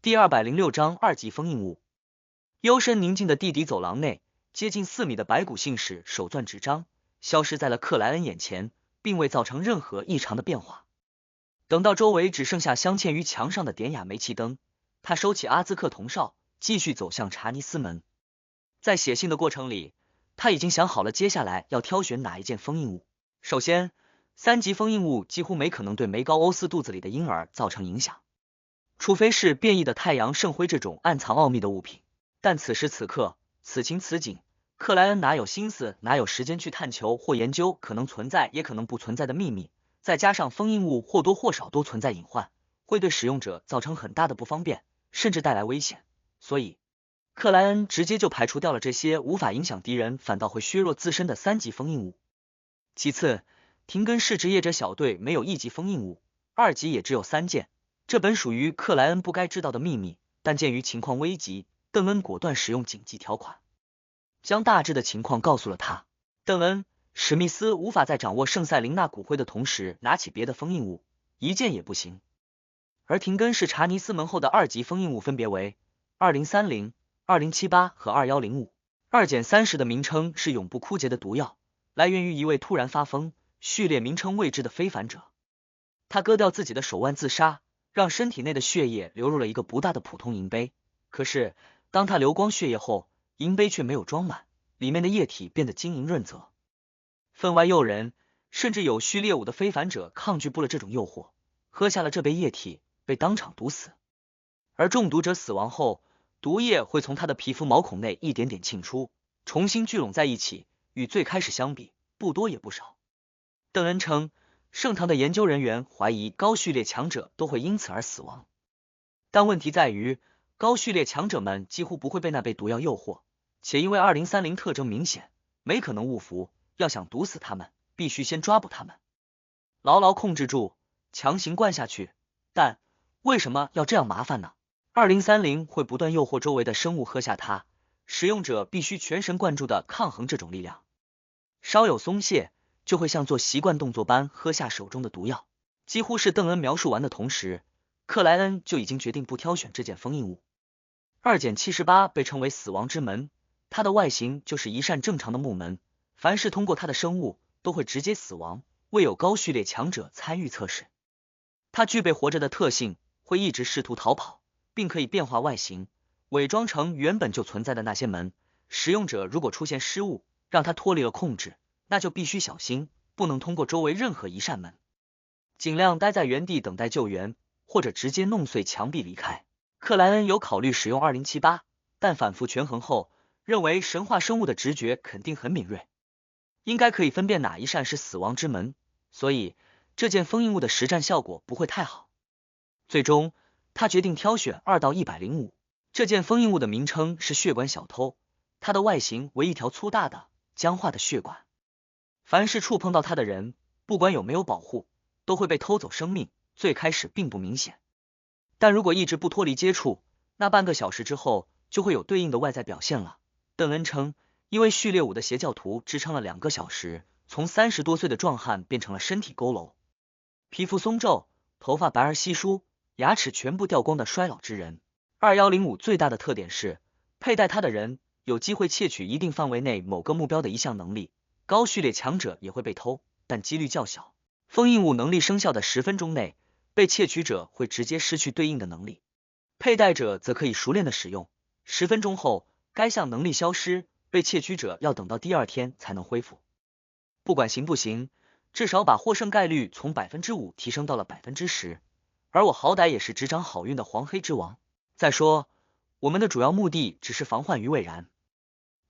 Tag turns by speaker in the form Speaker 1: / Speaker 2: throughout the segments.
Speaker 1: 第206章二级封印物。幽深宁静的地底走廊内，接近4米的白骨信使手攥纸张，消失在了克莱恩眼前，并未造成任何异常的变化。等到周围只剩下镶嵌于墙上的典雅煤气灯，他收起阿兹克铜哨，继续走向查尼斯门。在写信的过程里，他已经想好了接下来要挑选哪一件封印物。首先，3级封印物几乎没可能对梅高欧斯肚子里的婴儿造成影响，除非是变异的太阳圣灰这种暗藏奥秘的物品。但此时此刻，此情此景，克莱恩哪有心思哪有时间去探求或研究可能存在也可能不存在的秘密，再加上封印物或多或少都存在隐患，会对使用者造成很大的不方便，甚至带来危险，所以克莱恩直接就排除掉了这些无法影响敌人反倒会削弱自身的3级封印物。其次，廷根市职业者小队没有1级封印物，2级也只有3件，这本属于克莱恩不该知道的秘密，但鉴于情况危急，邓恩果断使用紧急条款，将大致的情况告诉了他。邓恩、史密斯无法在掌握圣塞琳娜骨灰的同时拿起别的封印物，一件也不行。而廷根是查尼斯门后的2级封印物分别为2030、2078和2105。2-30的名称是永不枯竭的毒药，来源于一位突然发疯、序列名称未知的非凡者。他割掉自己的手腕自杀，让身体内的血液流入了一个不大的普通银杯。可是当他流光血液后，银杯却没有装满，里面的液体变得晶莹润泽，分外诱人，甚至有序列5的非凡者抗拒不了这种诱惑，喝下了这杯液体，被当场毒死。而中毒者死亡后，毒液会从他的皮肤毛孔内一点点沁出，重新聚拢在一起，与最开始相比，不多也不少。邓恩称，圣堂的研究人员怀疑高序列强者都会因此而死亡，但问题在于高序列强者们几乎不会被那杯毒药诱惑，且因为2030特征明显，没可能误服，要想毒死他们，必须先抓捕他们，牢牢控制住，强行灌下去。但为什么要这样麻烦呢？2030会不断诱惑周围的生物喝下它，使用者必须全神贯注地抗衡这种力量，稍有松懈，就会像做习惯动作般喝下手中的毒药。几乎是邓恩描述完的同时，克莱恩就已经决定不挑选这件封印物。2-78被称为死亡之门，它的外形就是一扇正常的木门，凡是通过它的生物都会直接死亡，未有高序列强者参与测试。它具备活着的特性，会一直试图逃跑，并可以变化外形，伪装成原本就存在的那些门。使用者如果出现失误，让它脱离了控制，那就必须小心，不能通过周围任何一扇门，尽量待在原地等待救援，或者直接弄碎墙壁离开。克莱恩有考虑使用2078，但反复权衡后，认为神话生物的直觉肯定很敏锐，应该可以分辨哪一扇是死亡之门，所以这件封印物的实战效果不会太好。最终他决定挑选2-105。这件封印物的名称是血管小偷，它的外形为一条粗大的僵化的血管，凡是触碰到它的人，不管有没有保护，都会被偷走生命。最开始并不明显，但如果一直不脱离接触，那半个小时之后就会有对应的外在表现了。邓恩称，因为序列5的邪教徒支撑了2个小时，从30多岁的壮汉变成了身体佝偻、皮肤松皱、头发白而稀疏、牙齿全部掉光的衰老之人。2105最大的特点是，佩戴它的人有机会窃取一定范围内某个目标的一项能力，高序列强者也会被偷，但几率较小。封印物能力生效的10分钟内，被窃取者会直接失去对应的能力，佩戴者则可以熟练的使用，10分钟后该项能力消失，被窃取者要等到第2天才能恢复。不管行不行，至少把获胜概率从 5% 提升到了 10%， 而我好歹也是执掌好运的黄黑之王。再说，我们的主要目的只是防患于未然，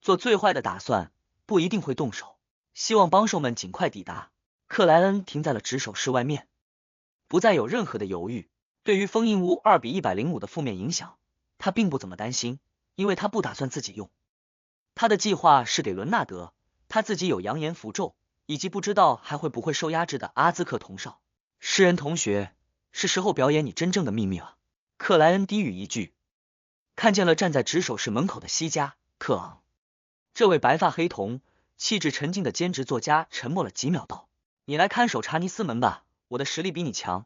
Speaker 1: 做最坏的打算，不一定会动手，希望帮手们尽快抵达。克莱恩停在了值守室外面，不再有任何的犹豫。对于封印物2-105的负面影响，他并不怎么担心，因为他不打算自己用。他的计划是给伦纳德，他自己有扬言符咒，以及不知道还会不会受压制的阿兹克铜哨。诗人同学，是时候表演你真正的秘密了。克莱恩低语一句，看见了站在值守室门口的西加克昂。这位白发黑瞳、气质沉静的兼职作家沉默了几秒道：你来看守查尼斯门吧，我的实力比你强，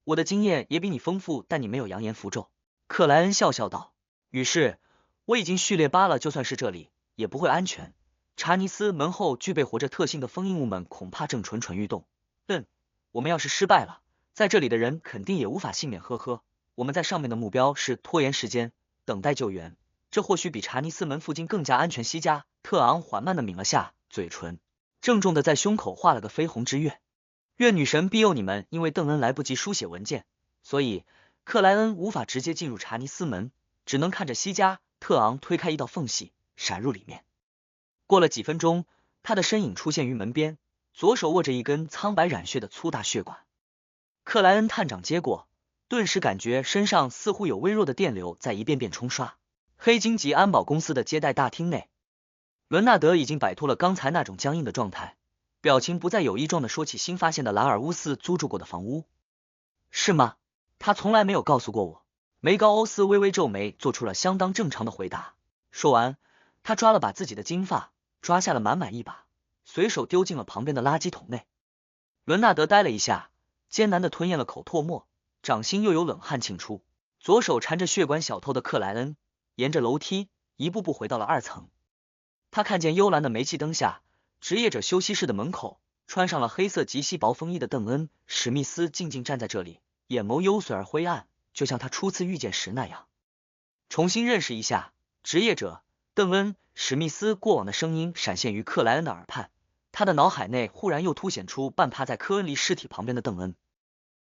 Speaker 1: 我的经验也比你丰富，但你没有扬言符咒。克莱恩笑笑道。于是，我已经序列8了，就算是这里，也不会安全。查尼斯门后具备活着特性的封印物们恐怕正蠢蠢欲动。我们要是失败了，在这里的人肯定也无法幸免。呵呵，我们在上面的目标是拖延时间，等待救援。这或许比查尼斯门附近更加安全。西加特昂缓慢地抿了下嘴唇，郑重地在胸口画了个绯红之月。愿女神庇佑你们。因为邓恩来不及书写文件，所以克莱恩无法直接进入查尼斯门，只能看着西加特昂推开一道缝隙，闪入里面。过了几分钟，他的身影出现于门边，左手握着一根苍白染血的粗大血管。克莱恩探长接过，顿时感觉身上似乎有微弱的电流在一遍遍冲刷。黑金级安保公司的接待大厅内，伦纳德已经摆脱了刚才那种僵硬的状态，表情不再有意状的说起新发现的拉尔乌斯租住过的房屋。是吗？他从来没有告诉过我。梅高欧斯微微皱眉，做出了相当正常的回答。说完，他抓了把自己的金发，抓下了满满一把，随手丢进了旁边的垃圾桶内。伦纳德呆了一下，艰难地吞咽了口唾沫，掌心又有冷汗沁出。左手缠着血管小偷的克莱恩沿着楼梯一步步回到了2层。他看见幽蓝的煤气灯下，职业者休息室的门口，穿上了黑色极细薄风衣的邓恩·史密斯静静站在这里，眼眸幽邃而灰暗，就像他初次遇见时那样。重新认识一下，职业者邓恩·史密斯过往的声音闪现于克莱恩的耳畔，他的脑海内忽然又凸显出半趴在科恩离尸体旁边的邓恩，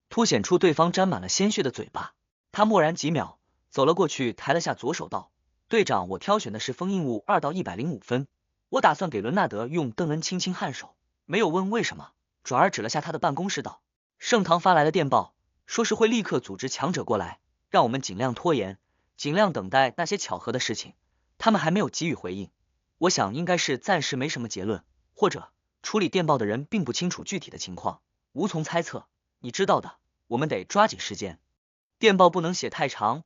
Speaker 1: 凸显出对方沾满了鲜血的嘴巴。他默然几秒，走了过去，抬了下左手道：队长，我挑选的是封印物2到105分，我打算给伦纳德用。邓恩轻轻颔首，没有问为什么，转而指了下他的办公室道：圣堂发来的电报，说是会立刻组织强者过来，让我们尽量拖延，尽量等待那些巧合的事情。他们还没有给予回应，我想应该是暂时没什么结论，或者处理电报的人并不清楚具体的情况，无从猜测。你知道的，我们得抓紧时间，电报不能写太长。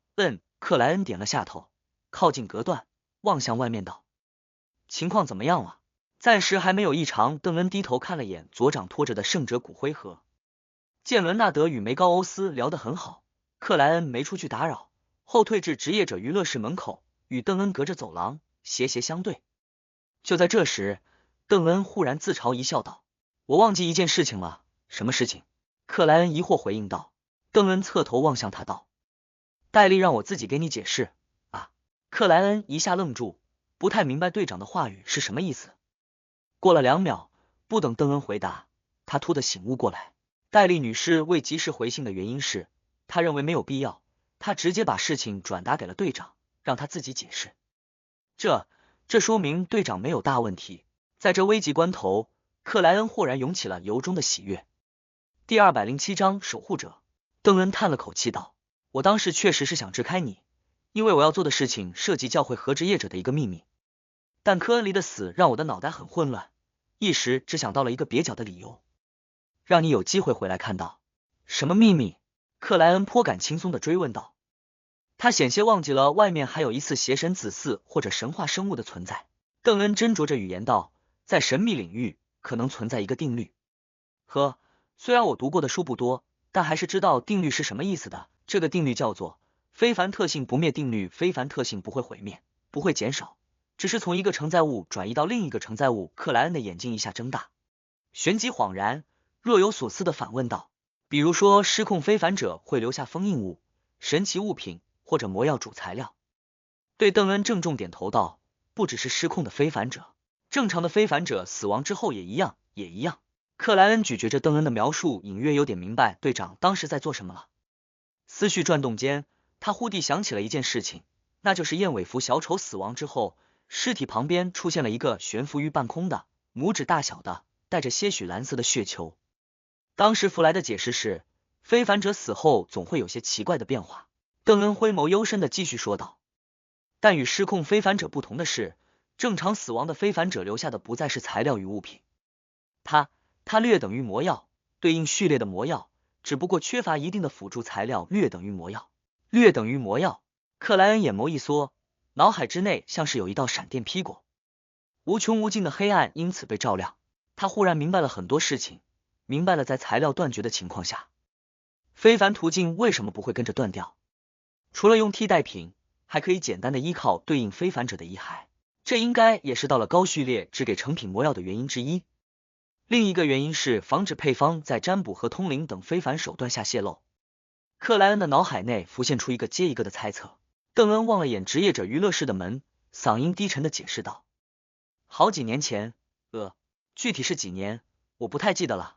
Speaker 1: 克莱恩点了下头，靠近隔断，望向外面道：情况怎么样了？暂时还没有异常。邓恩低头看了眼左掌托着的圣者骨灰盒，见伦纳德与梅高欧斯聊得很好，克莱恩没出去打扰，后退至职业者娱乐室门口，与邓恩隔着走廊斜斜相对。就在这时，邓恩忽然自嘲一笑道：我忘记一件事情了。什么事情？克莱恩疑惑回应道。邓恩侧头望向他道：戴利让我自己给你解释啊。克莱恩一下愣住，不太明白队长的话语是什么意思。过了2秒，不等邓恩回答，他突地醒悟过来，戴利女士未及时回信的原因是，她认为没有必要，她直接把事情转达给了队长，让他自己解释。这说明队长没有大问题。在这危急关头，克莱恩豁然涌起了由衷的喜悦。第207章守护者。邓恩叹了口气道：我当时确实是想支开你，因为我要做的事情涉及教会和职业者的一个秘密，但科恩离的死让我的脑袋很混乱，一时只想到了一个蹩脚的理由，让你有机会回来看到。什么秘密？克莱恩颇感轻松地追问道。他险些忘记了外面还有一次邪神子嗣或者神话生物的存在。邓恩斟酌着语言道：在神秘领域可能存在一个定律。虽然我读过的书不多，但还是知道定律是什么意思的。这个定律叫做非凡特性不灭定律。非凡特性不会毁灭，不会减少，只是从一个承载物转移到另一个承载物。克莱恩的眼睛一下睁大，旋即恍然，若有所思地反问道：比如说失控非凡者会留下封印物、神奇物品或者魔药主材料。对，邓恩郑重点头道：不只是失控的非凡者，正常的非凡者死亡之后也一样。克莱恩咀嚼着邓恩的描述，隐约有点明白队长当时在做什么了。思绪转动间，他忽地想起了一件事情，那就是燕尾服小丑死亡之后，尸体旁边出现了一个悬浮于半空的拇指大小的带着些许蓝色的血球。当时弗莱的解释是，非凡者死后总会有些奇怪的变化。邓恩灰眸幽深的继续说道：但与失控非凡者不同的是，正常死亡的非凡者留下的不再是材料与物品，它略等于魔药，对应序列的魔药，只不过缺乏一定的辅助材料。略等于魔药。克莱恩眼眸一缩，脑海之内像是有一道闪电劈过，无穷无尽的黑暗因此被照亮。他忽然明白了很多事情，明白了在材料断绝的情况下，非凡途径为什么不会跟着断掉。除了用替代品，还可以简单的依靠对应非凡者的遗骸，这应该也是到了高序列只给成品魔药的原因之一。另一个原因是防止配方在占卜和通灵等非凡手段下泄露。克莱恩的脑海内浮现出一个接一个的猜测。邓恩望了眼职业者娱乐室的门，嗓音低沉的解释道：好几年前，具体是几年，我不太记得了。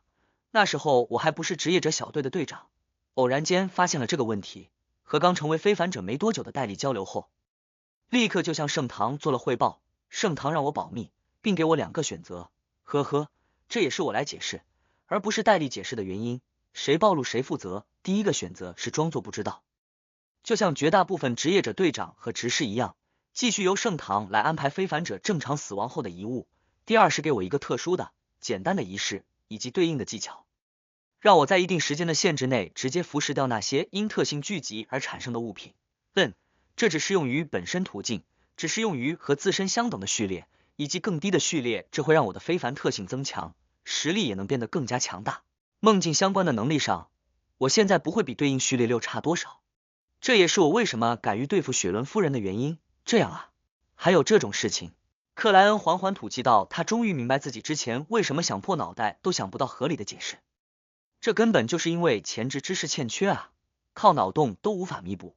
Speaker 1: 那时候我还不是职业者小队的队长，偶然间发现了这个问题，和刚成为非凡者没多久的戴笠交流后，立刻就向圣堂做了汇报。圣堂让我保密，并给我2个选择。呵呵，这也是我来解释，而不是戴笠解释的原因。谁暴露谁负责。第一个选择是装作不知道，就像绝大部分职业者队长和执事一样，继续由圣堂来安排非凡者正常死亡后的遗物。第二是给我一个特殊的、简单的仪式以及对应的技巧，让我在一定时间的限制内直接腐蚀掉那些因特性聚集而产生的物品。这只适用于本身途径，只适用于和自身相等的序列以及更低的序列，这会让我的非凡特性增强，实力也能变得更加强大。梦境相关的能力上，我现在不会比对应序列6差多少，这也是我为什么敢于对付雪伦夫人的原因。这样啊，还有这种事情。克莱恩缓缓吐气道，他终于明白自己之前为什么想破脑袋都想不到合理的解释，这根本就是因为前置知识欠缺啊，靠脑洞都无法弥补。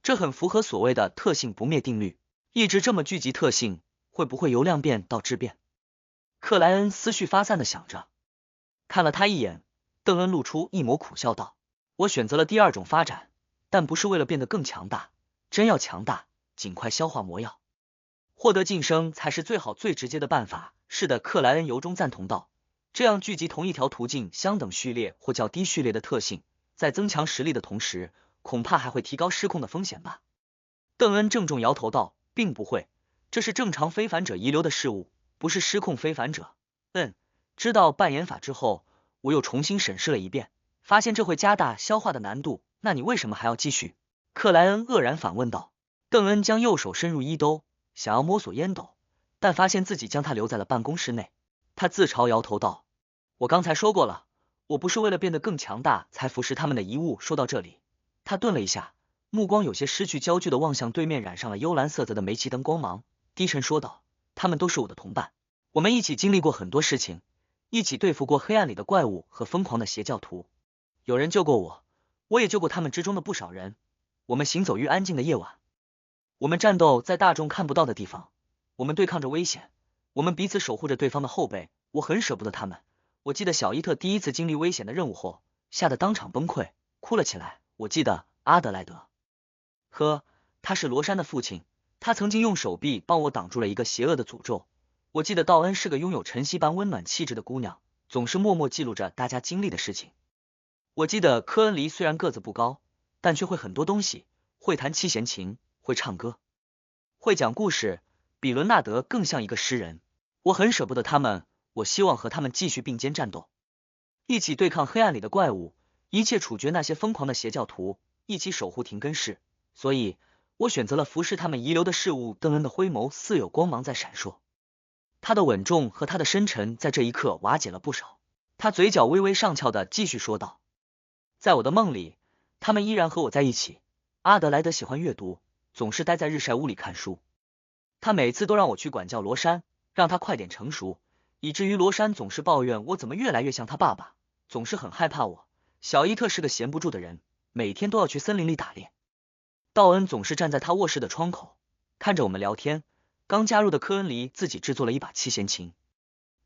Speaker 1: 这很符合所谓的特性不灭定律，一直这么聚集特性，会不会由量变到质变？克莱恩思绪发散的想着，看了他一眼，邓恩露出一抹苦笑道：我选择了第二种发展，但不是为了变得更强大，真要强大，尽快消化魔药，获得晋升才是最好最直接的办法。是的，克莱恩由衷赞同道，这样聚集同一条途径相等序列或较低序列的特性，在增强实力的同时，恐怕还会提高失控的风险吧。邓恩郑重摇头道，并不会，这是正常非凡者遗留的事物，不是失控非凡者。知道扮演法之后，我又重新审视了一遍，发现这会加大消化的难度。那你为什么还要继续？克莱恩愕然反问道。邓恩将右手伸入衣兜，想要摸索烟斗，但发现自己将它留在了办公室内。他自嘲摇头道，我刚才说过了，我不是为了变得更强大才服食他们的遗物。说到这里，他顿了一下，目光有些失去焦距的望向对面染上了幽蓝色泽的煤气灯光芒，低沉说道，他们都是我的同伴，我们一起经历过很多事情，一起对付过黑暗里的怪物和疯狂的邪教徒，有人救过我，我也救过他们之中的不少人。我们行走于安静的夜晚，我们战斗在大众看不到的地方，我们对抗着危险，我们彼此守护着对方的后背。我很舍不得他们。我记得小伊特第一次经历危险的任务后，吓得当场崩溃，哭了起来。我记得阿德莱德，他是罗珊的父亲，他曾经用手臂帮我挡住了一个邪恶的诅咒。我记得道恩是个拥有晨曦般温暖气质的姑娘，总是默默记录着大家经历的事情。我记得科恩黎虽然个子不高，但却会很多东西，会弹七弦琴，会唱歌，会讲故事，比伦纳德更像一个诗人。我很舍不得他们，我希望和他们继续并肩战斗，一起对抗黑暗里的怪物，一切处决那些疯狂的邪教徒，一起守护廷根市。所以我选择了服侍他们遗留的事物。邓恩的灰眸似有光芒在闪烁，他的稳重和他的深沉在这一刻瓦解了不少。他嘴角微微上翘的继续说道，在我的梦里，他们依然和我在一起。阿德莱德喜欢阅读，总是待在日晒屋里看书。他每次都让我去管教罗珊，让他快点成熟，以至于罗珊总是抱怨我怎么越来越像他爸爸，总是很害怕我。小伊特是个闲不住的人，每天都要去森林里打猎。道恩总是站在他卧室的窗口，看着我们聊天。刚加入的科恩黎自己制作了一把七弦琴，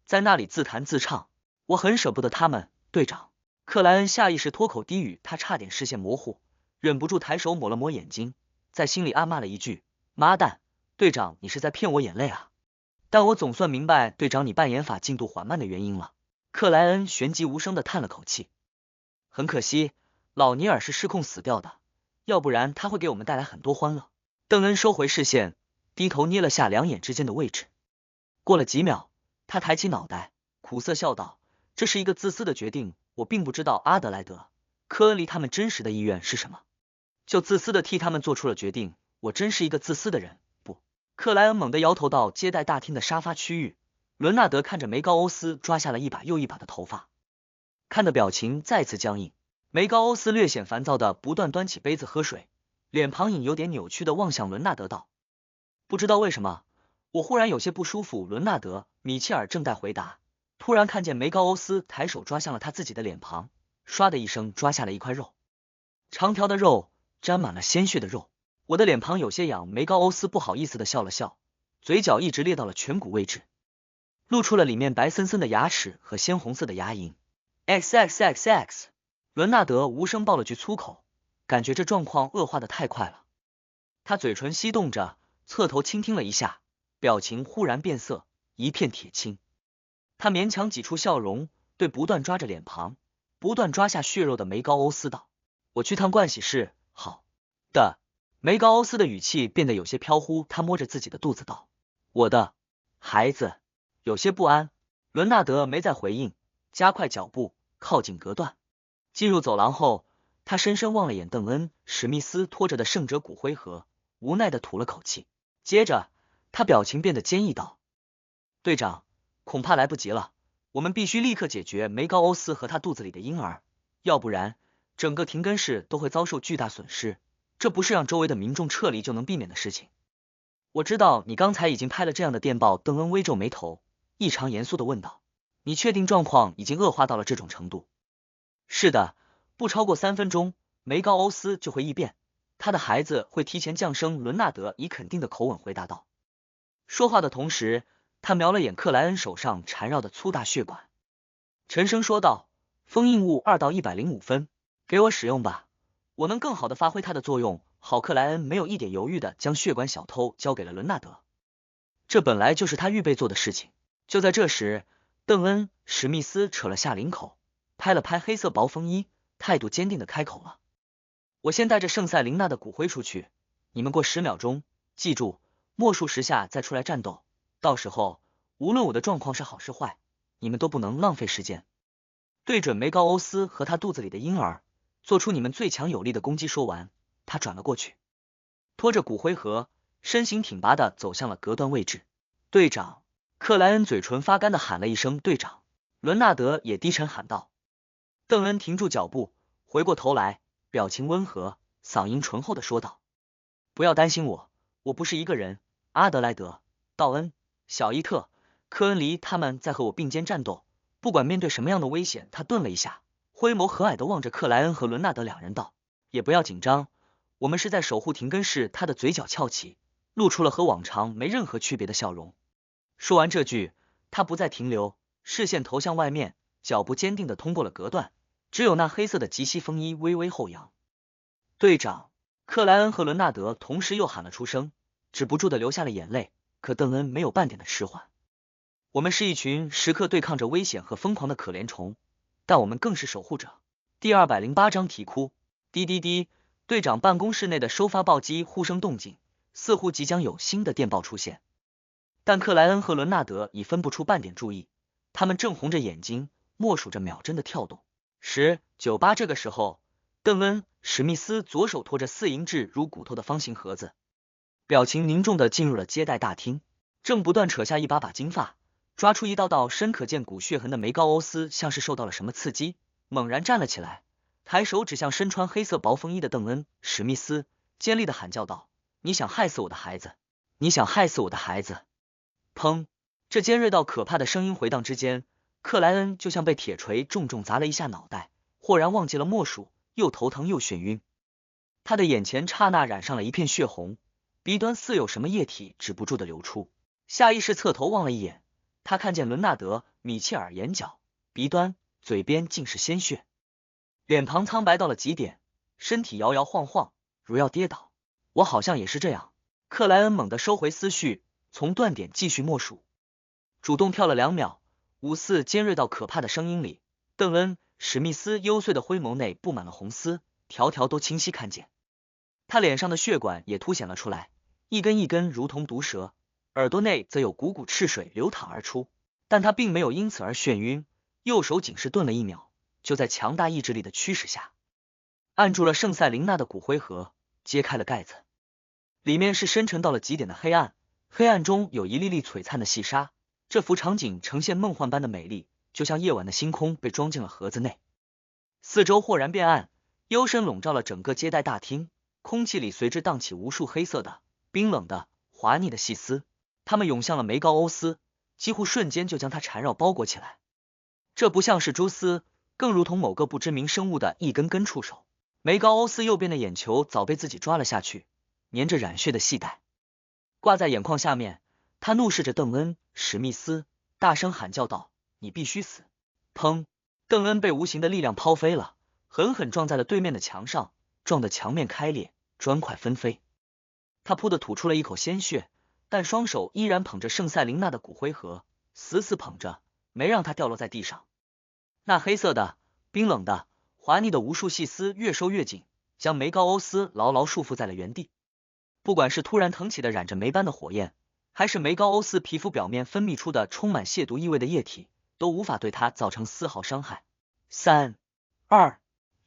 Speaker 1: 在那里自弹自唱。我很舍不得他们，队长。克莱恩下意识脱口低语，他差点视线模糊，忍不住抬手抹了抹眼睛，在心里暗骂了一句，妈蛋，队长你是在骗我眼泪啊。但我总算明白队长你扮演法进度缓慢的原因了。克莱恩旋即无声的叹了口气，很可惜，老尼尔是失控死掉的，要不然他会给我们带来很多欢乐。邓恩收回视线，低头捏了下两眼之间的位置。过了几秒，他抬起脑袋，苦涩笑道，这是一个自私的决定，我并不知道阿德莱德、科恩黎他们真实的意愿是什么，就自私的替他们做出了决定。我真是一个自私的人。不，克莱恩猛地摇头到接待大厅的沙发区域。伦纳德看着梅高欧斯抓下了一把又一把的头发，看的表情再次僵硬。梅高欧斯略显烦躁的不断端起杯子喝水，脸庞隐有点扭曲的望向伦纳德道。不知道为什么，我忽然有些不舒服。伦纳德·米切尔正待回答，突然看见梅高欧斯抬手抓向了他自己的脸庞，唰的一声抓下了一块肉，长条的肉，沾满了鲜血的肉。我的脸庞有些痒，梅高欧斯不好意思的笑了笑，嘴角一直裂到了颧骨位置，露出了里面白森森的牙齿和鲜红色的牙龈。XXXX， 伦纳德无声爆了句粗口，感觉这状况恶化的太快了。他嘴唇翕动着，侧头倾听了一下，表情忽然变色，一片铁青。他勉强挤出笑容，对不断抓着脸庞、不断抓下血肉的梅高欧斯道：“我去趟盥洗室。”好的。梅高欧斯的语气变得有些飘忽，他摸着自己的肚子道：“我的孩子。”有些不安。伦纳德没再回应，加快脚步靠近隔断。进入走廊后，他深深望了眼邓恩·史密斯拖着的圣者骨灰盒，无奈的吐了口气。接着他表情变得坚毅道：“队长，恐怕来不及了，我们必须立刻解决梅高欧斯和他肚子里的婴儿，要不然整个停根室都会遭受巨大损失，这不是让周围的民众撤离就能避免的事情。”我知道你刚才已经拍了这样的电报。邓恩微皱眉头，异常严肃的问道：“你确定状况已经恶化到了这种程度？”是的，不超过3分钟，梅高欧斯就会异变，他的孩子会提前降生。伦纳德以肯定的口吻回答道。说话的同时，他瞄了眼克莱恩手上缠绕的粗大血管，沉声说道：“封印物2到105分，给我使用吧，我能更好的发挥它的作用。”好，克莱恩没有一点犹豫的将血管小偷交给了伦纳德，这本来就是他预备做的事情。就在这时，邓恩·史密斯扯了下领口，拍了拍黑色薄风衣，态度坚定的开口了：“我先带着圣塞琳娜的骨灰出去，你们过10秒钟，记住，默数10下再出来战斗，到时候无论我的状况是好是坏，你们都不能浪费时间。对准梅高欧斯和他肚子里的婴儿，做出你们最强有力的攻击。”说完，他转了过去，拖着骨灰盒，身形挺拔的走向了隔断位置。队长，克莱恩嘴唇发干的喊了一声队长，伦纳德也低沉喊道。邓恩停住脚步，回过头来，表情温和，嗓音醇厚的说道：“不要担心我，我不是一个人，阿德莱德、道恩、小伊特、科恩离他们在和我并肩战斗，不管面对什么样的危险。”他顿了一下，灰眸和蔼的望着克莱恩和伦纳德两人道：“也不要紧张，我们是在守护停根室。”他的嘴角翘起，露出了和往常没任何区别的笑容。说完这句，他不再停留，视线投向外面，脚步坚定的通过了隔断，只有那黑色的及膝风衣微微后扬。队长，克莱恩和伦纳德同时又喊了出声，止不住的流下了眼泪，可邓恩没有半点的迟缓。我们是一群时刻对抗着危险和疯狂的可怜虫，但我们更是守护者。第208章啼哭。滴滴滴，队长办公室内的收发报机呼声动静，似乎即将有新的电报出现。但克莱恩和伦纳德已分不出半点注意，他们正红着眼睛默数着秒针的跳动。10、9、8。这个时候，邓恩·史密斯左手托着4银质如骨头的方形盒子，表情凝重的进入了接待大厅，正不断扯下一把金发，抓出一道道深可见骨血痕的梅高欧斯像是受到了什么刺激，猛然站了起来，抬手指向身穿黑色薄风衣的邓恩·史密斯，尖利的喊叫道：“你想害死我的孩子！你想害死我的孩子！”砰！这尖锐到可怕的声音回荡之间，克莱恩就像被铁锤重重砸了一下脑袋，豁然忘记了默数，又头疼又眩晕。他的眼前刹那染上了一片血红，鼻端似有什么液体止不住的流出，下意识侧头望了一眼，他看见伦纳德·米切尔眼角、鼻端、嘴边尽是鲜血，脸庞苍白到了极点，身体摇摇晃晃，如要跌倒。我好像也是这样。克莱恩猛地收回思绪，从断点继续默数，主动跳了2秒。54尖锐到可怕的声音里，邓恩·史密斯幽邃的灰眸内布满了红丝，条条都清晰看见。他脸上的血管也凸显了出来，一根一根如同毒蛇，耳朵内则有股股赤水流淌而出。但他并没有因此而眩晕，右手仅是顿了1秒，就在强大意志力的驱使下，按住了圣塞琳娜的骨灰盒，揭开了盖子。里面是深沉到了极点的黑暗，黑暗中有一粒粒璀璨的细沙，这幅场景呈现梦幻般的美丽，就像夜晚的星空被装进了盒子内。四周豁然变暗，幽深笼罩了整个接待大厅，空气里随之荡起无数黑色的、冰冷的、滑腻的细丝，它们涌向了梅高欧斯，几乎瞬间就将他缠绕包裹起来。这不像是蛛丝，更如同某个不知名生物的一根根触手。梅高欧斯右边的眼球早被自己抓了下去，粘着染血的细带，挂在眼眶下面。他怒视着邓恩·史密斯，大声喊叫道：“你必须死！”砰！邓恩被无形的力量抛飞了，狠狠撞在了对面的墙上，撞得墙面开裂，砖块纷飞。他噗地吐出了一口鲜血，但双手依然捧着圣塞琳娜的骨灰盒，死死捧着，没让它掉落在地上。那黑色的、冰冷的、滑腻的无数细丝越收越紧，将梅高欧斯牢牢束缚在了原地。不管是突然腾起的染着煤般的火焰，还是梅高欧斯皮肤表面分泌出的充满亵渎意味的液体，都无法对他造成丝毫伤害。3、2、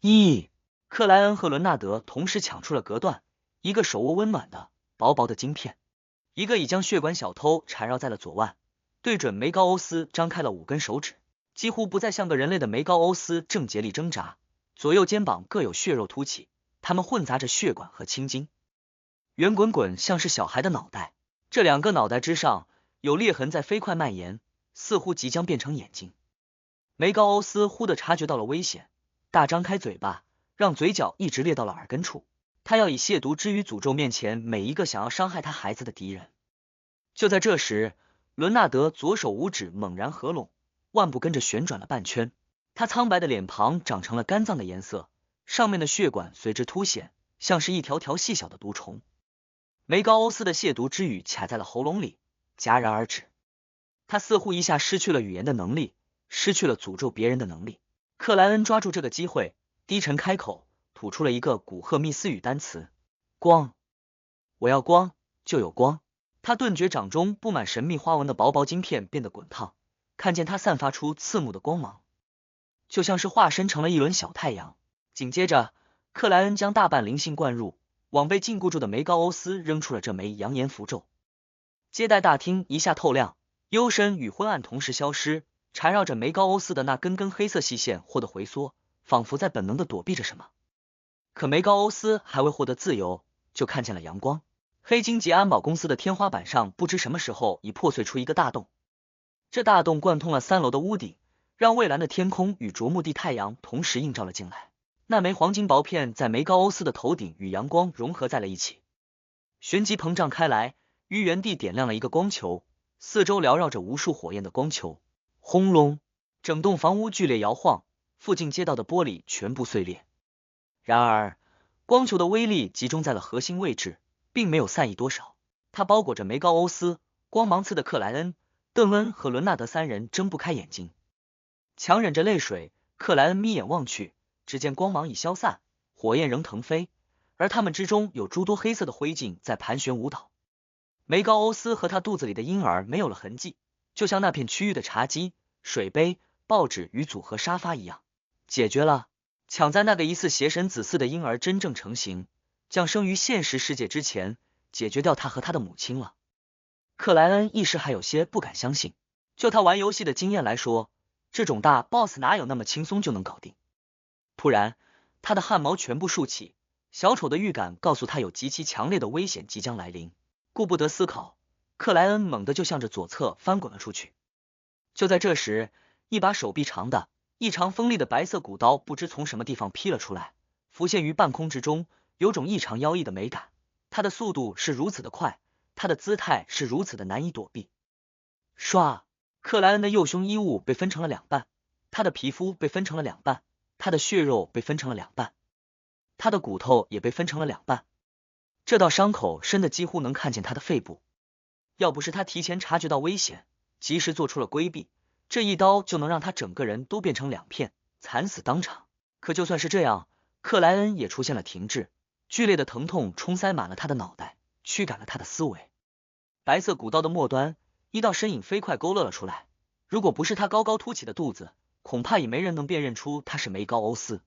Speaker 1: 1，克莱恩和伦纳德同时抢出了隔断，一个手握温暖的、薄薄的晶片，一个已将血管小偷缠绕在了左腕，对准梅高欧斯张开了5根手指。几乎不再像个人类的梅高欧斯正竭力挣扎，左右肩膀各有血肉凸起，它们混杂着血管和青筋，圆滚滚像是小孩的脑袋。这2个脑袋之上有裂痕在飞快蔓延，似乎即将变成眼睛。梅高欧斯忽地察觉到了危险，大张开嘴巴，让嘴角一直裂到了耳根处。他要以亵渎之语诅咒面前每一个想要伤害他孩子的敌人。就在这时，伦纳德左手五指猛然合拢，腕部跟着旋转了半圈，他苍白的脸庞长成了干燥的颜色，上面的血管随之凸显，像是一条条细小的毒虫。梅高欧斯的亵渎之语卡在了喉咙里，戛然而止。他似乎一下失去了语言的能力，失去了诅咒别人的能力。克莱恩抓住这个机会，低沉开口，吐出了一个古赫密斯语单词：光。我要光，就有光。他顿觉掌中布满神秘花纹的薄薄晶片变得滚烫，看见它散发出刺目的光芒，就像是化身成了一轮小太阳。紧接着，克莱恩将大半灵性灌入，往被禁锢住的梅高欧斯扔出了这枚扬言符咒。接待大厅一下透亮，幽深与昏暗同时消失，缠绕着梅高欧斯的那根根黑色细线获得回缩，仿佛在本能的躲避着什么。可梅高欧斯还未获得自由，就看见了阳光。黑金杰安保公司的天花板上不知什么时候已破碎出一个大洞，这大洞贯通了3楼的屋顶，让蔚蓝的天空与啄木地太阳同时映照了进来。那枚黄金薄片在梅高欧斯的头顶与阳光融合在了一起，旋即膨胀开来，于原地点亮了一个光球，四周缭绕着无数火焰的光球。轰隆，整栋房屋剧烈摇晃，附近街道的玻璃全部碎裂。然而，光球的威力集中在了核心位置，并没有散逸多少。它包裹着梅高欧斯，光芒刺的克莱恩、邓恩和伦纳德3人睁不开眼睛，强忍着泪水。克莱恩眯眼望去，只见光芒已消散，火焰仍腾飞，而他们之中有诸多黑色的灰烬在盘旋舞蹈。梅高欧斯和他肚子里的婴儿没有了痕迹，就像那片区域的茶几、水杯、报纸与组合沙发一样。解决了，抢在那个疑似邪神子嗣的婴儿真正成型，降生于现实世界之前，解决掉他和他的母亲了。克莱恩一时还有些不敢相信，就他玩游戏的经验来说，这种大 boss 哪有那么轻松就能搞定。突然，他的汗毛全部竖起，小丑的预感告诉他有极其强烈的危险即将来临。顾不得思考，克莱恩猛地就向着左侧翻滚了出去。就在这时，一把手臂长的、异常锋利的白色骨刀不知从什么地方劈了出来，浮现于半空之中，有种异常妖异的美感。他的速度是如此的快，他的姿态是如此的难以躲避。唰！克莱恩的右胸衣物被分成了2半，他的皮肤被分成了2半，他的血肉被分成了2半，他的骨头也被分成了2半。这道伤口深的几乎能看见他的肺部，要不是他提前察觉到危险，及时做出了规避，这一刀就能让他整个人都变成2片，惨死当场。可就算是这样，克莱恩也出现了停滞，剧烈的疼痛冲塞满了他的脑袋，驱赶了他的思维。白色骨刀的末端，一道身影飞快勾勒了出来，如果不是他高高凸起的肚子，恐怕也没人能辨认出他是梅高欧斯。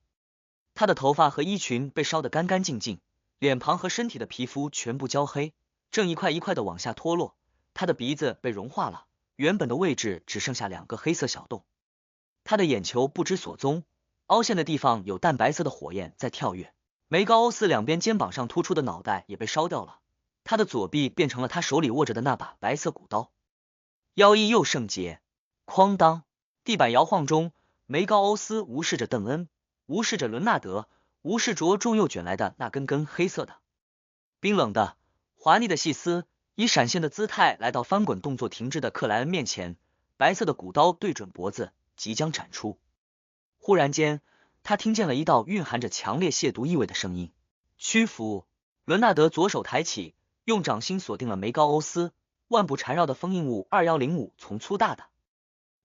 Speaker 1: 他的头发和衣裙被烧得干干净净，脸庞和身体的皮肤全部焦黑，正一块一块的往下脱落。他的鼻子被融化了，原本的位置只剩下2个黑色小洞。他的眼球不知所踪，凹陷的地方有淡白色的火焰在跳跃。梅高欧斯两边肩膀上突出的脑袋也被烧掉了，他的左臂变成了他手里握着的那把白色骨刀。妖异又圣洁，哐当，地板摇晃中，梅高欧斯无视着邓恩，无视着伦纳德，无视着重又卷来的那根根黑色的、冰冷的、滑腻的细丝，以闪现的姿态来到翻滚动作停滞的克莱恩面前，白色的骨刀对准脖子，即将斩出。忽然间，他听见了一道蕴含着强烈亵渎意味的声音：屈服！伦纳德左手抬起，用掌心锁定了梅高欧斯，万步缠绕的封印物2105从粗大的、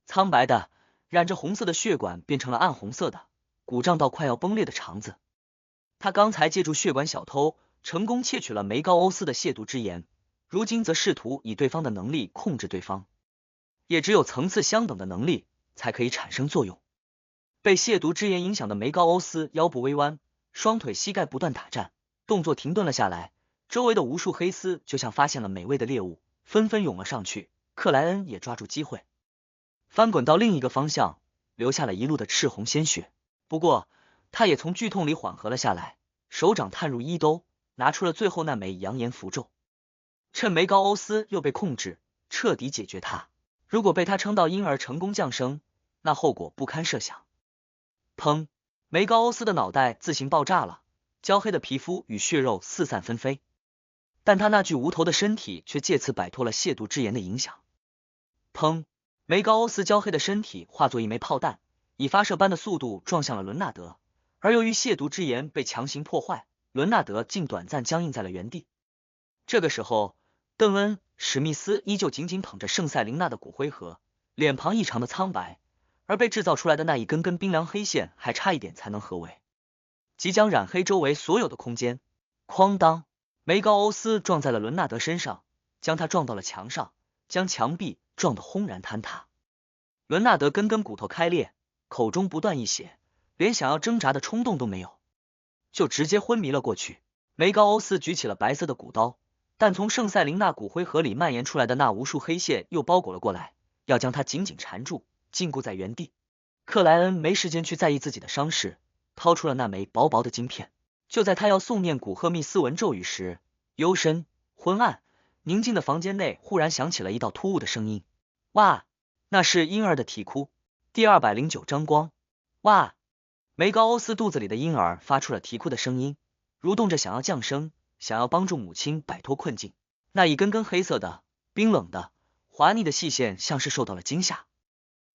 Speaker 1: 苍白的、染着红色的血管变成了暗红色的、鼓胀到快要崩裂的肠子。他刚才借助血管小偷成功窃取了梅高欧斯的亵渎之言，如今则试图以对方的能力控制对方，也只有层次相等的能力才可以产生作用。被亵渎之言影响的梅高欧斯腰部微弯，双腿膝盖不断打颤，动作停顿了下来，周围的无数黑丝就像发现了美味的猎物，纷纷涌了上去。克莱恩也抓住机会，翻滚到另一个方向，留下了一路的赤红鲜血。不过他也从剧痛里缓和了下来，手掌探入衣兜，拿出了最后那枚扬言符咒，趁梅高欧斯又被控制，彻底解决他。如果被他撑到婴儿成功降生，那后果不堪设想。砰！梅高欧斯的脑袋自行爆炸了，焦黑的皮肤与血肉四散纷飞，但他那具无头的身体却借此摆脱了亵渎之言的影响。砰！梅高欧斯焦黑的身体化作一枚炮弹，以发射般的速度撞向了伦纳德，而由于亵渎之言被强行破坏，伦纳德竟短暂僵硬在了原地。这个时候，邓恩、史密斯依旧紧紧捧着圣塞琳娜的骨灰盒，脸庞异常的苍白，而被制造出来的那一根根冰凉黑线还差一点才能合围，即将染黑周围所有的空间。哐当！梅高欧斯撞在了伦纳德身上，将他撞到了墙上，将墙壁撞得轰然坍塌。伦纳德根根骨头开裂，口中不断溢血，连想要挣扎的冲动都没有，就直接昏迷了过去。梅高欧斯举起了白色的骨刀，但从圣塞琳娜骨灰盒里蔓延出来的那无数黑线又包裹了过来，要将他紧紧缠住，禁锢在原地。克莱恩没时间去在意自己的伤势，掏出了那枚薄薄的晶片。就在他要诵念古赫密斯文咒语时，幽深、昏暗、宁静的房间内忽然响起了一道突兀的声音：哇！那是婴儿的啼哭。第209章光。哇！梅高欧斯肚子里的婴儿发出了啼哭的声音，蠕动着想要降生，想要帮助母亲摆脱困境。那一根根黑色的、冰冷的、滑腻的细线像是受到了惊吓，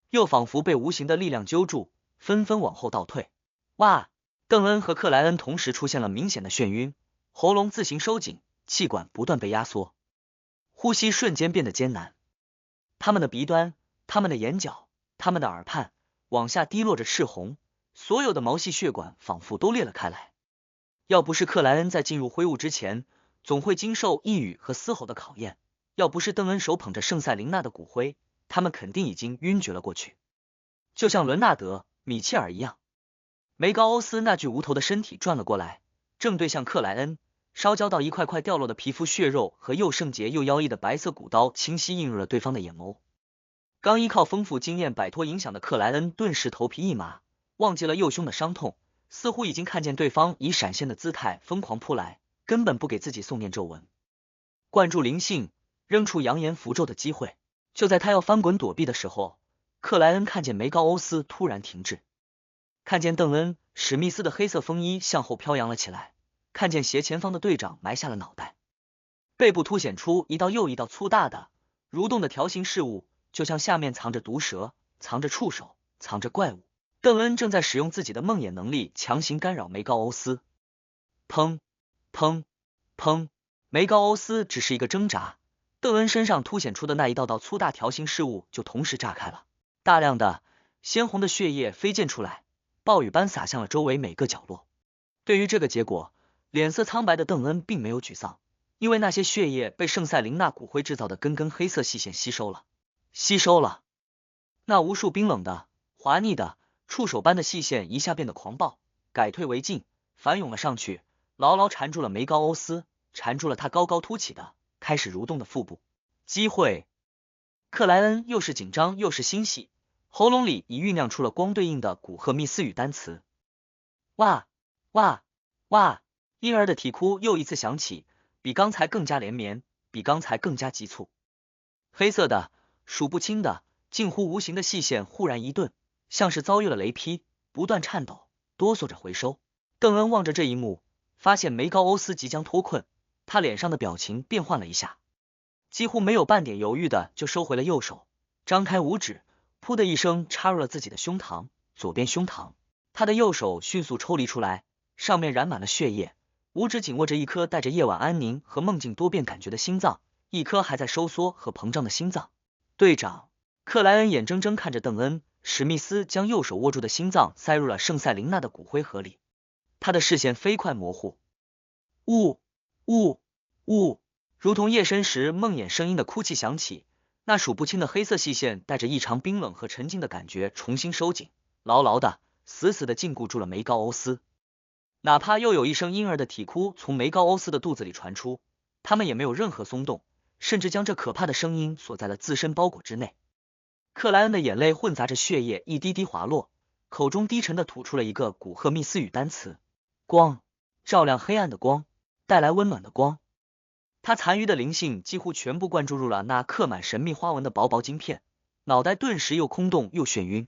Speaker 1: 又仿佛被无形的力量揪住，纷纷往后倒退。哇！邓恩和克莱恩同时出现了明显的眩晕，喉咙自行收紧，气管不断被压缩，呼吸瞬间变得艰难。他们的鼻端、他们的眼角、他们的耳畔往下滴落着赤红，所有的毛细血管仿佛都裂了开来。要不是克莱恩在进入灰雾之前总会经受一语和嘶吼的考验，要不是邓恩手捧着圣塞琳娜的骨灰，他们肯定已经晕厥了过去，就像伦纳德、米切尔一样。梅高欧斯那具无头的身体转了过来，正对向克莱恩，烧焦到一块块掉落的皮肤血肉和又圣洁又妖异的白色骨刀清晰映入了对方的眼眸。刚依靠丰富经验摆脱影响的克莱恩顿时头皮一麻，忘记了右胸的伤痛，似乎已经看见对方以闪现的姿态疯狂扑来，根本不给自己诵念咒文、灌注灵性、扔出扬言符咒的机会。就在他要翻滚躲避的时候，克莱恩看见梅高欧斯突然停滞，看见邓恩、史密斯的黑色风衣向后飘扬了起来，看见斜前方的队长埋下了脑袋，背部凸显出一道又一道粗大的、蠕动的条形事物，就像下面藏着毒蛇、藏着触手、藏着怪物。邓恩正在使用自己的梦魇能力强行干扰梅高欧斯。砰砰砰！梅高欧斯只是一个挣扎，邓恩身上凸显出的那一道道粗大条形事物就同时炸开了，大量的鲜红的血液飞溅出来，暴雨般洒向了周围每个角落。对于这个结果，脸色苍白的邓恩并没有沮丧，因为那些血液被圣塞琳娜骨灰制造的根根黑色细线吸收了。那无数冰冷的、滑腻的、触手般的细线一下变得狂暴，改退为进，反涌了上去，牢牢缠住了梅高欧斯，缠住了他高高凸起的、开始蠕动的腹部。机会！克莱恩又是紧张又是欣喜，喉咙里已酝酿出了光对应的古赫密斯语单词。哇哇哇！婴儿的啼哭又一次响起，比刚才更加连绵，比刚才更加急促。黑色的、数不清的、近乎无形的细线忽然一顿，像是遭遇了雷劈，不断颤抖，哆嗦着回收。邓恩望着这一幕，发现梅高欧斯即将脱困，他脸上的表情变换了一下，几乎没有半点犹豫的就收回了右手，张开五指，噗的一声插入了自己的胸膛，左边胸膛。他的右手迅速抽离出来，上面染满了血液，五指紧握着一颗带着夜晚安宁和梦境多变感觉的心脏，一颗还在收缩和膨胀的心脏。队长，克莱恩眼睁睁看着邓恩·史密斯将右手握住的心脏塞入了圣塞琳娜的骨灰盒里，他的视线飞快模糊，呜呜呜，如同夜深时梦魇声音的哭泣响起，那数不清的黑色细线带着异常冰冷和沉静的感觉重新收紧，牢牢的、死死的禁锢住了梅高欧斯。哪怕又有一声婴儿的啼哭从梅高欧斯的肚子里传出，他们也没有任何松动，甚至将这可怕的声音锁在了自身包裹之内。克莱恩的眼泪混杂着血液一滴滴滑落，口中低沉的吐出了一个古赫密斯语单词：光，照亮黑暗的光，带来温暖的光。他残余的灵性几乎全部灌注入了那刻满神秘花纹的薄薄晶片，脑袋顿时又空洞又眩晕。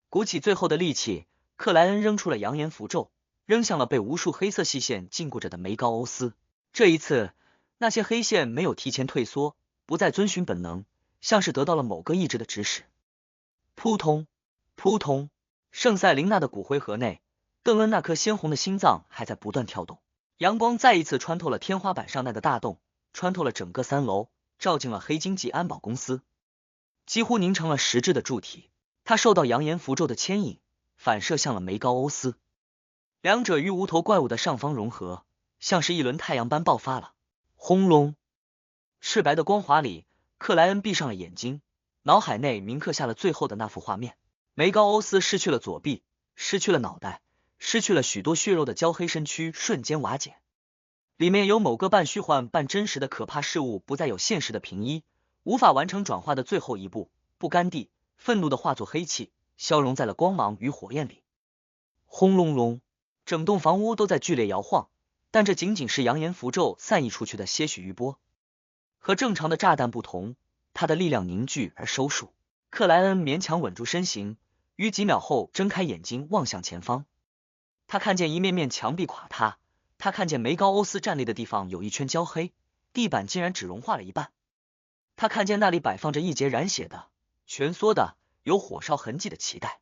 Speaker 1: 鼓起最后的力气，克莱恩扔出了扬言符咒，扔向了被无数黑色细线禁锢着的梅高欧斯。这一次，那些黑线没有提前退缩，不再遵循本能，像是得到了某个意志的指使。扑通扑通，圣塞琳娜的骨灰盒内，邓恩那颗鲜红的心脏还在不断跳动。阳光再一次穿透了天花板上那个大洞，穿透了整个3楼，照进了黑金级安保公司，几乎凝成了实质的柱体。它受到扬言符咒的牵引，反射向了梅高欧斯。两者于无头怪物的上方融合，像是一轮太阳般爆发了。轰隆！赤白的光华里，克莱恩闭上了眼睛，脑海内铭刻下了最后的那幅画面。梅高欧斯失去了左臂，失去了脑袋，失去了许多血肉的焦黑身躯瞬间瓦解，里面有某个半虚幻半真实的可怕事物不再有现实的平一，无法完成转化的最后一步，不甘地、愤怒的化作黑气，消融在了光芒与火焰里。轰隆隆！整栋房屋都在剧烈摇晃，但这仅仅是扬言符咒散溢出去的些许余波。和正常的炸弹不同，它的力量凝聚而收束。克莱恩勉强稳住身形，于几秒后睁开眼睛望向前方。他看见一面面墙壁垮塌，他看见梅高欧斯站立的地方有一圈焦黑，地板竟然只融化了一半。他看见那里摆放着一截染血的、蜷缩的、有火烧痕迹的脐带。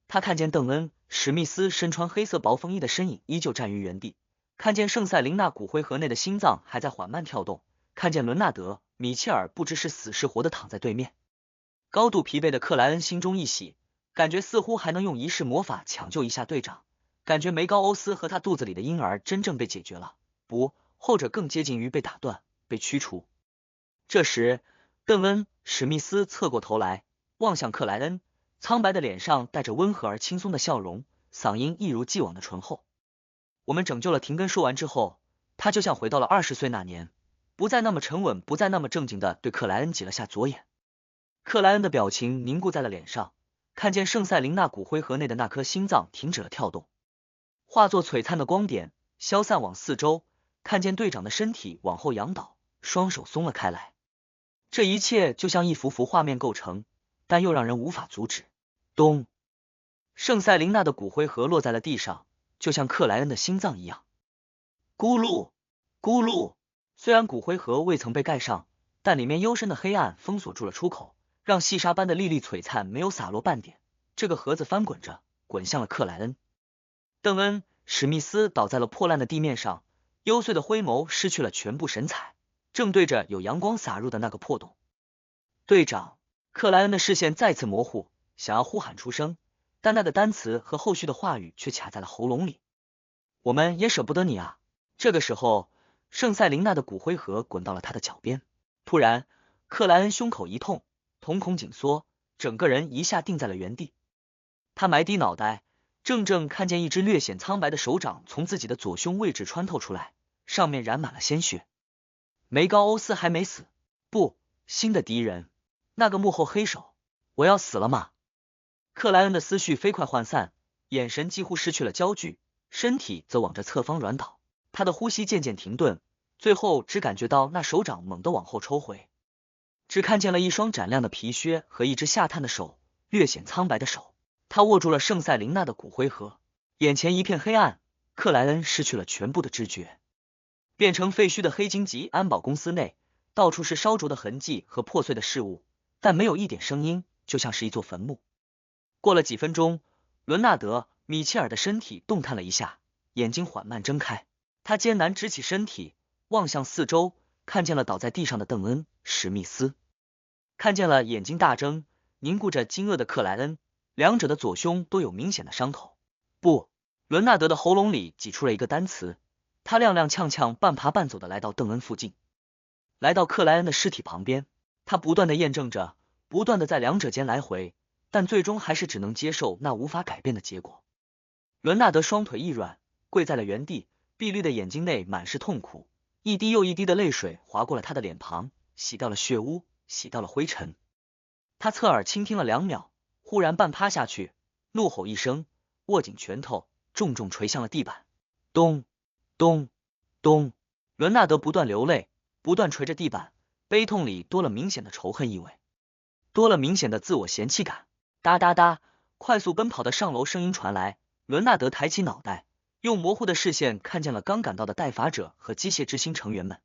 Speaker 1: 他看见邓恩·史密斯身穿黑色薄风衣的身影依旧站于原地，看见圣塞琳娜骨灰盒内的心脏还在缓慢跳动，看见伦纳德·米切尔不知是死是活的躺在对面。高度疲惫的克莱恩心中一喜，感觉似乎还能用仪式魔法抢救一下队长，感觉梅高欧斯和他肚子里的婴儿真正被解决了，不，后者更接近于被打断、被驱除。这时，邓恩·史密斯侧过头来，望向克莱恩，苍白的脸上带着温和而轻松的笑容，嗓音一如既往的醇厚。我们拯救了廷根。说完之后，他就像回到了20岁那年，不再那么沉稳，不再那么正经的对克莱恩挤了下左眼。克莱恩的表情凝固在了脸上，看见圣塞琳娜骨灰盒内的那颗心脏停止了跳动，化作璀璨的光点消散往四周，看见队长的身体往后仰倒，双手松了开来。这一切就像一幅幅画面构成，但又让人无法阻止。咚！圣塞琳娜的骨灰盒落在了地上，就像克莱恩的心脏一样。咕噜咕噜！虽然骨灰盒未曾被盖上，但里面幽深的黑暗封锁住了出口，让细沙般的粒粒璀璨没有洒落半点。这个盒子翻滚着，滚向了克莱恩。邓恩·史密斯倒在了破烂的地面上，幽邃的灰眸失去了全部神采，正对着有阳光洒入的那个破洞。队长！克莱恩的视线再次模糊，想要呼喊出声，但那个单词和后续的话语却卡在了喉咙里。我们也舍不得你啊！这个时候，圣塞琳娜的骨灰盒滚到了他的脚边。突然，克莱恩胸口一痛，瞳孔紧缩，整个人一下定在了原地。他埋低脑袋，正正看见一只略显苍白的手掌从自己的左胸位置穿透出来，上面染满了鲜血。梅高欧斯还没死，不，新的敌人，那个幕后黑手。我要死了吗？克莱恩的思绪飞快涣散，眼神几乎失去了焦距，身体则往着侧方软倒。他的呼吸渐渐停顿，最后只感觉到那手掌猛地往后抽回，只看见了一双斩亮的皮靴和一只下探的手，略显苍白的手。他握住了圣塞琳娜的骨灰盒，眼前一片黑暗，克莱恩失去了全部的知觉。变成废墟的黑金级安保公司内，到处是烧灼的痕迹和破碎的事物，但没有一点声音，就像是一座坟墓。过了几分钟，伦纳德·米切尔的身体动弹了一下，眼睛缓慢睁开，他艰难直起身体，望向四周，看见了倒在地上的邓恩·史密斯，看见了眼睛大睁、凝固着惊愕的克莱恩，两者的左胸都有明显的伤口。不，伦纳德的喉咙里挤出了一个单词，他踉踉跄跄半爬半走的来到邓恩附近，来到克莱恩的尸体旁边，他不断的验证着，不断的在两者间来回，但最终还是只能接受那无法改变的结果。伦纳德双腿一软，跪在了原地，碧绿的眼睛内满是痛苦，一滴又一滴的泪水划过了他的脸庞，洗掉了血污，洗掉了灰尘。他侧耳倾听了2秒，忽然半趴下去，怒吼一声，握紧拳头，重重捶向了地板。咚咚咚，伦纳德不断流泪，不断捶着地板，悲痛里多了明显的仇恨意味，多了明显的自我嫌弃感。哒哒哒，快速奔跑的上楼声音传来，伦纳德抬起脑袋，用模糊的视线看见了刚赶到的带法者和机械之星成员们。